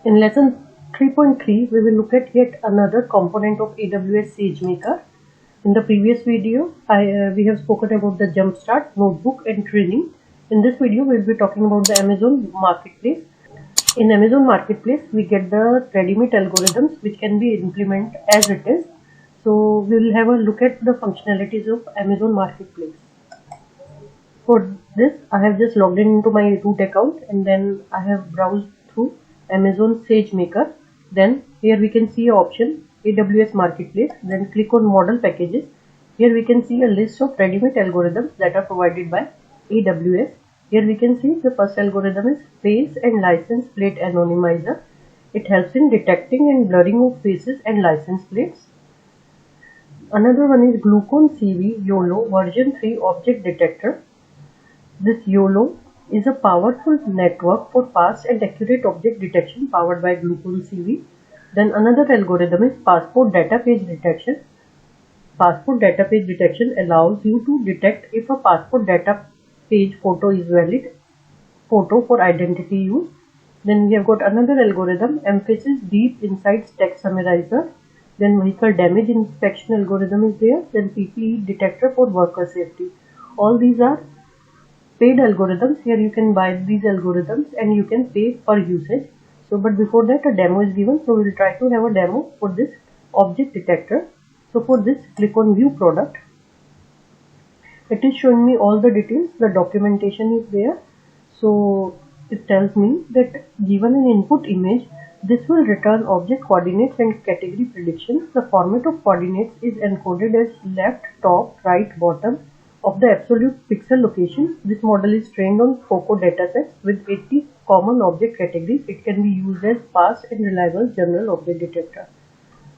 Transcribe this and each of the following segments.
In lesson 3.3, we will look at yet another component of AWS SageMaker. In the previous video, we have spoken about the Jumpstart, Notebook and Training. In this video, we will be talking about the Amazon Marketplace. In Amazon Marketplace, we get the ready-made algorithms which can be implemented as it is. So, we will have a look at the functionalities of Amazon Marketplace. For this, I have just logged in into my root account and then I have browsed through Amazon SageMaker. Then here we can see an option AWS Marketplace. Then click on Model Packages. Here we can see a list of ready-made algorithms that are provided by AWS. Here we can see the first algorithm is Face and License Plate Anonymizer. It helps in detecting and blurring of faces and license plates. Another one is Glucon CV YOLO version 3 object detector. This YOLO is a powerful network for fast and accurate object detection powered by Glucon CV. Then another algorithm is Passport Data Page Detection. Passport Data Page Detection allows you to detect if a passport data page photo is valid photo for identity use. Then we have got another algorithm, Emphasis Deep Insights Text Summarizer. Then Vehicle Damage Inspection algorithm is there. Then PPE Detector for worker safety. All these are paid algorithms. Here you can buy these algorithms and you can pay per usage. So, but before that a demo is given. So, we will try to have a demo for this object detector. So, for this click on view product. It is showing me all the details. The documentation is there. So, it tells me that given an input image, this will return object coordinates and category predictions. The format of coordinates is encoded as left, top, right, bottom of the absolute pixel location. This model is trained on FOCO datasets with 80 common object categories. It can be used as fast and reliable general object detector.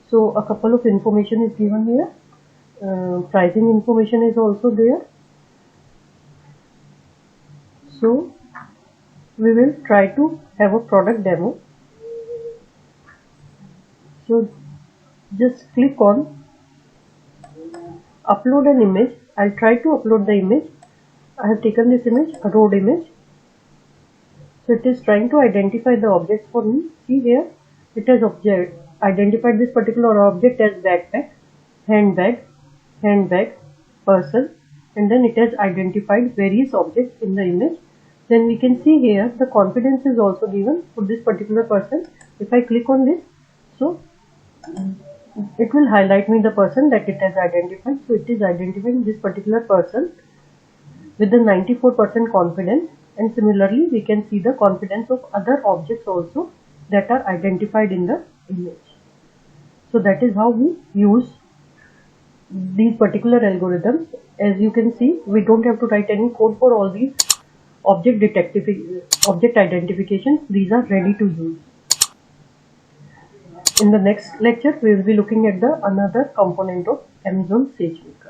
So a couple of information is given here. Pricing information is also there. So we will try to have a product demo. So just click on upload an image. I'll try to upload the image. I have taken this image, a road image. So it is trying to identify the objects for me. See here, it has identified this particular object as backpack, handbag, person, and then it has identified various objects in the image. Then we can see here the confidence is also given for this particular person. If I click on this, so it will highlight me the person that it has identified. So it is identifying this particular person with a 94% confidence, and similarly we can see the confidence of other objects also that are identified in the image. So that is how we use these particular algorithms. As you can see, we don't have to write any code for all these object identifications. These are ready to use. In the next lecture, we will be looking at the another component of Amazon SageMaker.